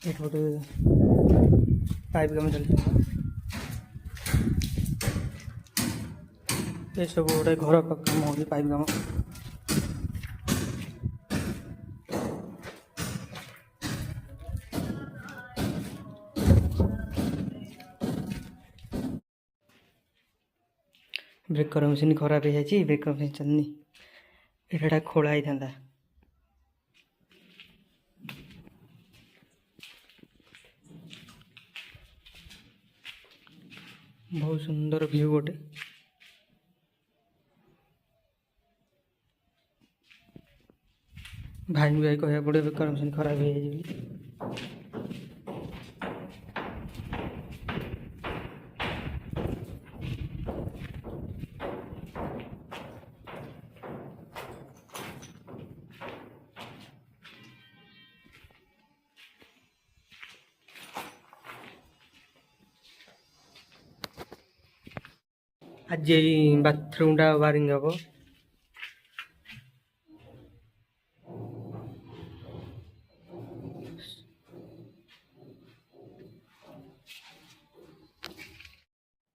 ଏଠି ଗୋଟେ ପାଇପ୍ କାମ ଚାଲିଛି। ଏସବୁ ଗୋଟେ ଘର କାମ ହେଉଛି, ପାଇପ୍ କାମ। ବ୍ରେକର ମେସିନ୍ ଖରାପ ହେଇଯାଇଛି, ବ୍ରେକର ମେସିନ୍ ଚାଲୁନି। ଏଇଟା ଖୋଳା ହେଇଥାନ୍ତା। बहुत सुंदर व्यू गोटे। भाई भाई कह पड़े बेकार मशीन खराब हो जाए। आज बाथरूम टा वायरिंग हम।